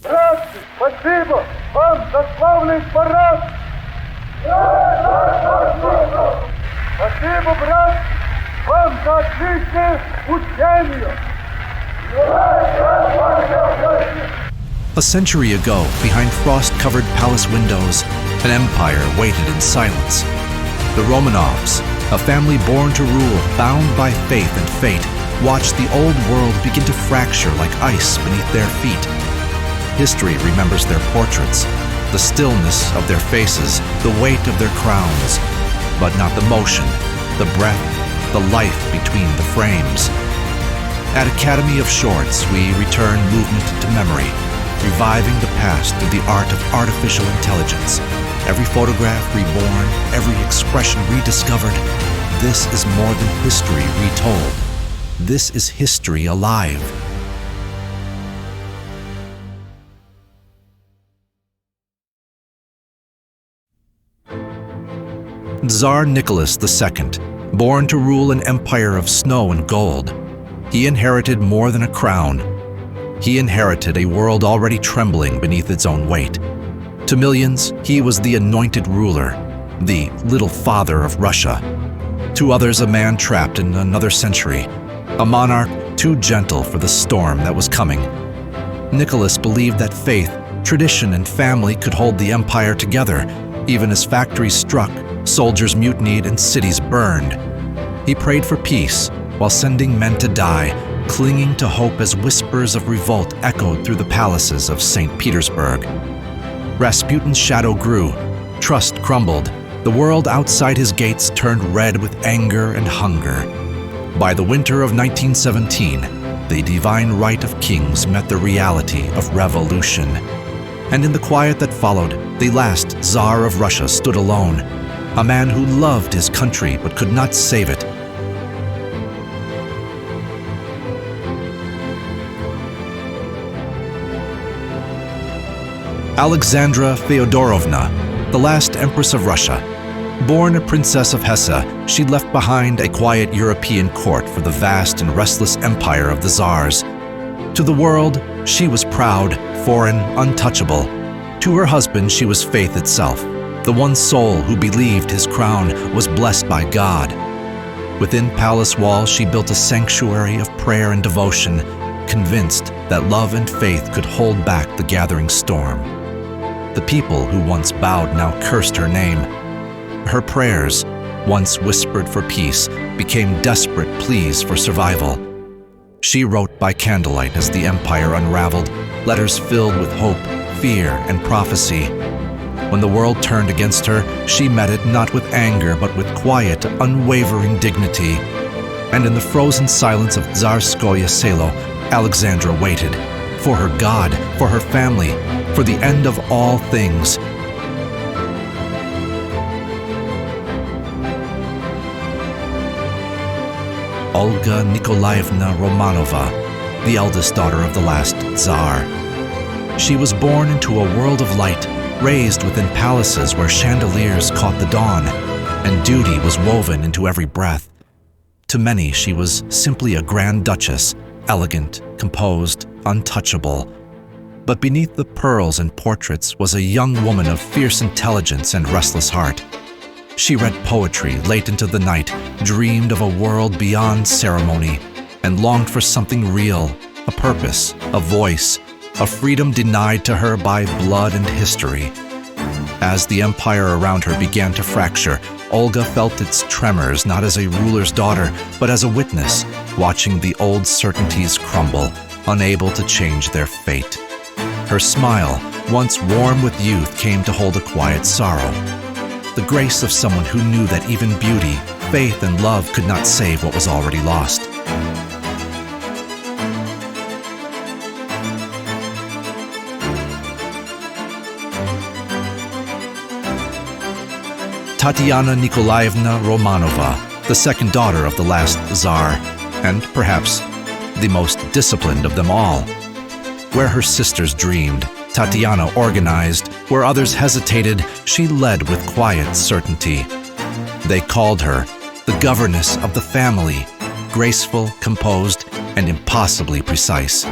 Братцы, спасибо вам за славный парад! Спасибо, брат, вам за отличное учение! A century ago, behind frost-covered palace windows, an empire waited in silence. The Romanovs, a family born to rule, bound by faith and fate, watched the old world begin to fracture like ice beneath their feet. History remembers their portraits, the stillness of their faces, the weight of their crowns, but not the motion, the breath, the life between the frames. At Academy of Shorts, we return movement to memory, reviving the past through the art of artificial intelligence. Every photograph reborn, every expression rediscovered. This is more than history retold. This is history alive. Tsar Nicholas II, born to rule an empire of snow and gold. He inherited more than a crown. He inherited a world already trembling beneath its own weight. To millions, he was the anointed ruler, the little father of Russia. To others, a man trapped in another century, a monarch too gentle for the storm that was coming. Nicholas believed that faith, tradition, and family could hold the empire together, even as factories struck, soldiers mutinied, and cities burned. He prayed for peace while sending men to die, clinging to hope as whispers of revolt echoed through the palaces of St. Petersburg. Rasputin's shadow grew, trust crumbled, the world outside his gates turned red with anger and hunger. By the winter of 1917, the divine right of kings met the reality of revolution. And in the quiet that followed, the last Tsar of Russia stood alone, a man who loved his country but could not save it. Alexandra Feodorovna, the last Empress of Russia. Born a princess of Hesse, she left behind a quiet European court for the vast and restless empire of the Tsars. To the world, she was proud, foreign, untouchable. To her husband, she was faith itself, the one soul who believed his crown was blessed by God. Within palace walls, she built a sanctuary of prayer and devotion, convinced that love and faith could hold back the gathering storm. The people who once bowed now cursed her name. Her prayers, once whispered for peace, became desperate pleas for survival. She wrote by candlelight as the empire unraveled, letters filled with hope, fear, and prophecy. When the world turned against her, she met it not with anger but with quiet, unwavering dignity. And in the frozen silence of Tsarskoye Selo, Alexandra waited. For her God, for her family, for the end of all things. Olga Nikolaevna Romanova, the eldest daughter of the last Tsar. She was born into a world of light, raised within palaces where chandeliers caught the dawn, and duty was woven into every breath. To many, she was simply a Grand Duchess, elegant, composed, untouchable. But beneath the pearls and portraits was a young woman of fierce intelligence and restless heart. She read poetry late into the night, dreamed of a world beyond ceremony, and longed for something real, a purpose, a voice, a freedom denied to her by blood and history. As the empire around her began to fracture, Olga felt its tremors not as a ruler's daughter, but as a witness, watching the old certainties crumble, unable to change their fate. Her smile, once warm with youth, came to hold a quiet sorrow. The grace of someone who knew that even beauty, faith, and love could not save what was already lost. Tatiana Nikolaevna Romanova, the second daughter of the last Tsar, and perhaps the most disciplined of them all. Where her sisters dreamed, Tatiana organized. Where others hesitated, she led with quiet certainty. They called her the governess of the family, graceful, composed, and impossibly precise.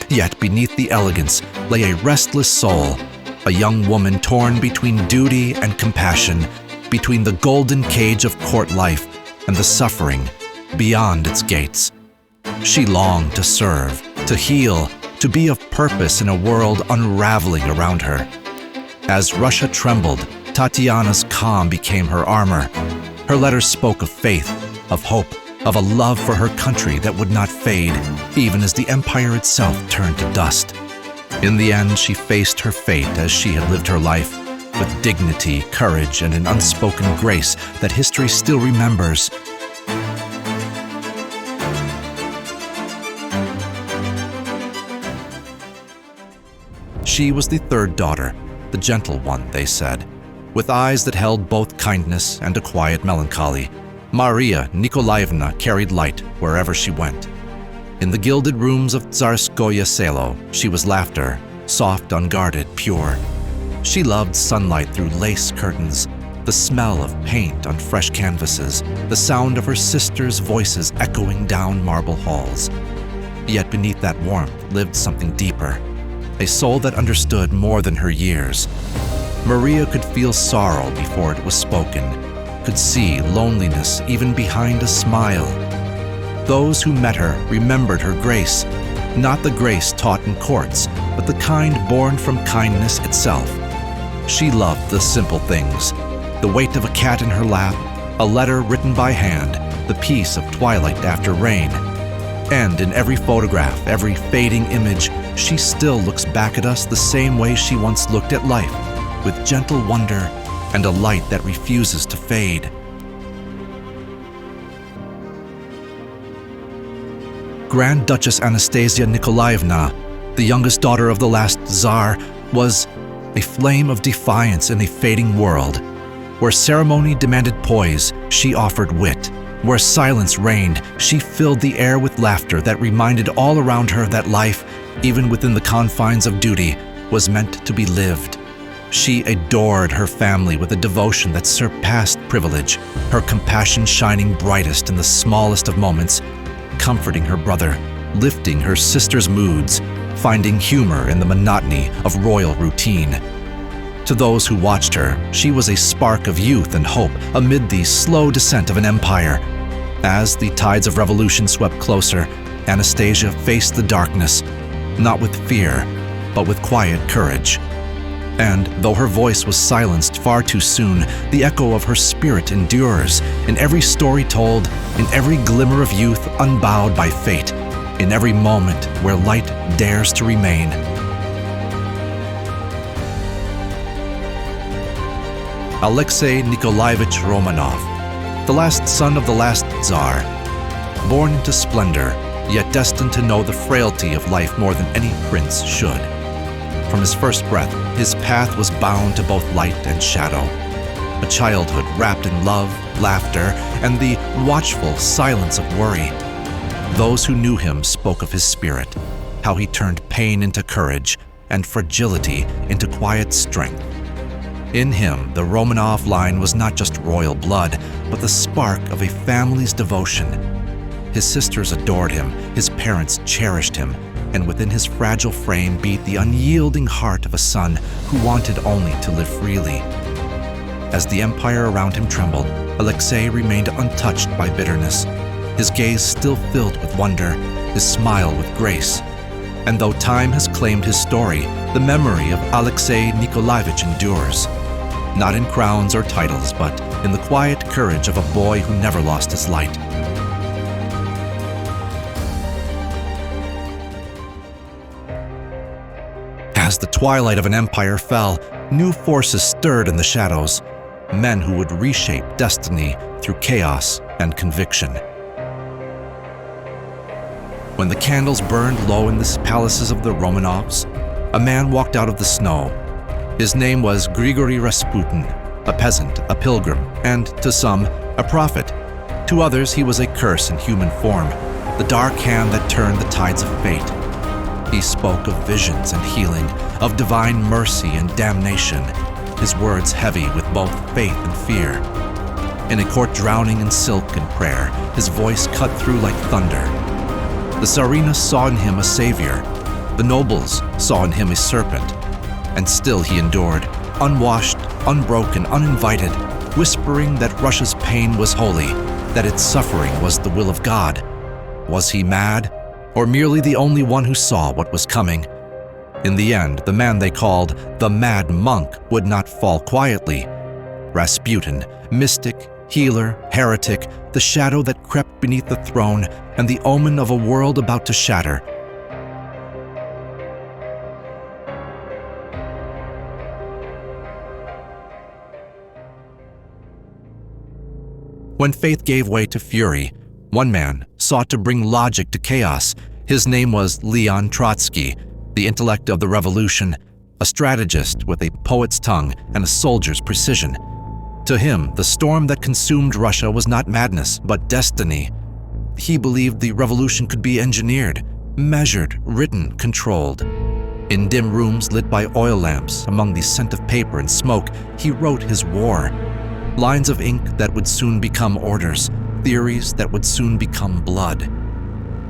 Yet beneath the elegance lay a restless soul, a young woman torn between duty and compassion, between the golden cage of court life and the suffering beyond its gates. She longed to serve, to heal, to be of purpose in a world unraveling around her. As Russia trembled, Tatiana's calm became her armor. Her letters spoke of faith, of hope, of a love for her country that would not fade, even as the empire itself turned to dust. In the end, she faced her fate as she had lived her life, with dignity, courage, and an unspoken grace that history still remembers. She was the third daughter, the gentle one, they said, with eyes that held both kindness and a quiet melancholy. Maria Nikolaevna carried light wherever she went. In the gilded rooms of Tsarskoye Selo, she was laughter, soft, unguarded, pure. She loved sunlight through lace curtains, the smell of paint on fresh canvases, the sound of her sisters' voices echoing down marble halls. Yet beneath that warmth lived something deeper, a soul that understood more than her years. Maria could feel sorrow before it was spoken, could see loneliness even behind a smile. Those who met her remembered her grace, not the grace taught in courts, but the kind born from kindness itself. She loved the simple things, the weight of a cat in her lap, a letter written by hand, the peace of twilight after rain. And in every photograph, every fading image, she still looks back at us the same way she once looked at life, with gentle wonder and a light that refuses to fade. Grand Duchess Anastasia Nikolaevna, the youngest daughter of the last Tsar, was a flame of defiance in a fading world. Where ceremony demanded poise, she offered wit. Where silence reigned, she filled the air with laughter that reminded all around her that life, even within the confines of duty, was meant to be lived. She adored her family with a devotion that surpassed privilege, her compassion shining brightest in the smallest of moments, comforting her brother, lifting her sister's moods, finding humor in the monotony of royal routine. To those who watched her, she was a spark of youth and hope amid the slow descent of an empire. As the tides of revolution swept closer, Anastasia faced the darkness, not with fear, but with quiet courage. And though her voice was silenced far too soon, the echo of her spirit endures in every story told, in every glimmer of youth unbowed by fate, in every moment where light dares to remain. Alexei Nikolaevich Romanov, the last son of the last Tsar, born into splendor, yet destined to know the frailty of life more than any prince should. From his first breath, his path was bound to both light and shadow. A childhood wrapped in love, laughter, and the watchful silence of worry. Those who knew him spoke of his spirit, how he turned pain into courage and fragility into quiet strength. In him, the Romanov line was not just royal blood, but the spark of a family's devotion. His sisters adored him, his parents cherished him, and within his fragile frame beat the unyielding heart of a son who wanted only to live freely. As the empire around him trembled, Alexei remained untouched by bitterness, his gaze still filled with wonder, his smile with grace. And though time has claimed his story, the memory of Alexei Nikolaevich endures, not in crowns or titles, but in the quiet courage of a boy who never lost his light. As the twilight of an empire fell, new forces stirred in the shadows, men who would reshape destiny through chaos and conviction. When the candles burned low in the palaces of the Romanovs, a man walked out of the snow. His name was Grigori Rasputin, a peasant, a pilgrim, and, to some, a prophet. To others, he was a curse in human form, the dark hand that turned the tides of fate. He spoke of visions and healing, of divine mercy and damnation, his words heavy with both faith and fear. In a court drowning in silk and prayer, his voice cut through like thunder. The Tsarina saw in him a savior, The nobles saw in him a serpent, and still he endured, unwashed, unbroken, uninvited, whispering that Russia's pain was holy, that its suffering was the will of God. Was he mad, or merely the only one who saw what was coming? In the end, the man they called the Mad Monk would not fall quietly. Rasputin, mystic, healer, heretic, the shadow that crept beneath the throne, and the omen of a world about to shatter. When faith gave way to fury, one man sought to bring logic to chaos. His name was Leon Trotsky, the intellect of the revolution, a strategist with a poet's tongue and a soldier's precision. To him, the storm that consumed Russia was not madness, but destiny. He believed the revolution could be engineered, measured, written, controlled. In dim rooms lit by oil lamps, among the scent of paper and smoke, he wrote his war. Lines of ink that would soon become orders, theories that would soon become blood.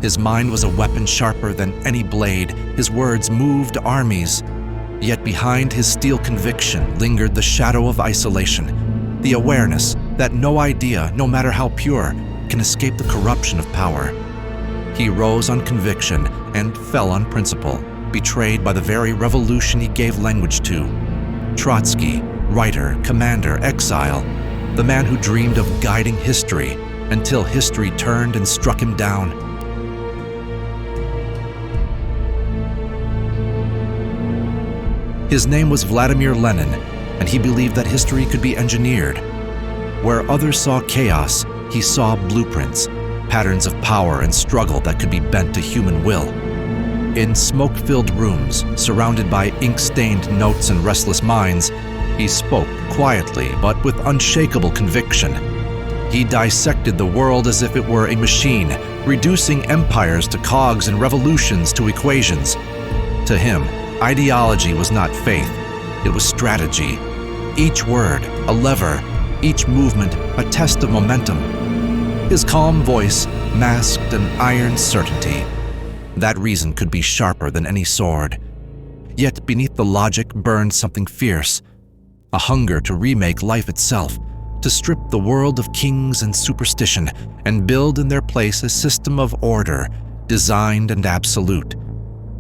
His mind was a weapon sharper than any blade. His words moved armies. Yet behind his steel conviction lingered the shadow of isolation, the awareness that no idea, no matter how pure, can escape the corruption of power. He rose on conviction and fell on principle, betrayed by the very revolution he gave language to. Trotsky, writer, commander, exile, the man who dreamed of guiding history until history turned and struck him down. His name was Vladimir Lenin, and he believed that history could be engineered. Where others saw chaos, he saw blueprints, patterns of power and struggle that could be bent to human will. In smoke-filled rooms, surrounded by ink-stained notes and restless minds, he spoke quietly but with unshakable conviction. He dissected the world as if it were a machine, reducing empires to cogs and revolutions to equations. To him, ideology was not faith, it was strategy. Each word, a lever, each movement, a test of momentum. His calm voice masked an iron certainty. That reason could be sharper than any sword. Yet beneath the logic burned something fierce, a hunger to remake life itself, to strip the world of kings and superstition and build in their place a system of order, designed and absolute.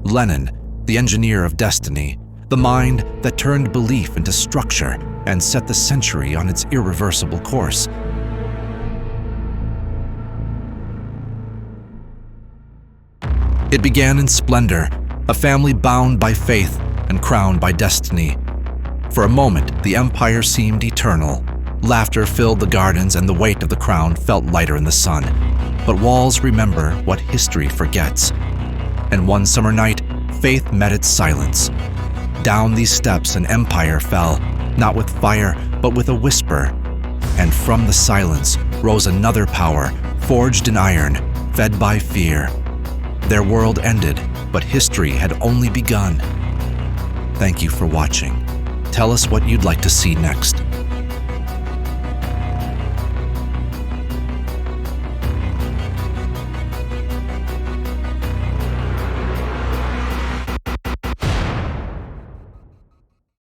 Lenin, the engineer of destiny, the mind that turned belief into structure and set the century on its irreversible course. It began in splendor, a family bound by faith and crowned by destiny. For a moment, the empire seemed eternal. Laughter filled the gardens and the weight of the crown felt lighter in the sun. But walls remember what history forgets. And one summer night, faith met its silence. Down these steps an empire fell, not with fire, but with a whisper. And from the silence rose another power, forged in iron, fed by fear. Their world ended, but history had only begun. Thank you for watching. Tell us what you'd like to see next.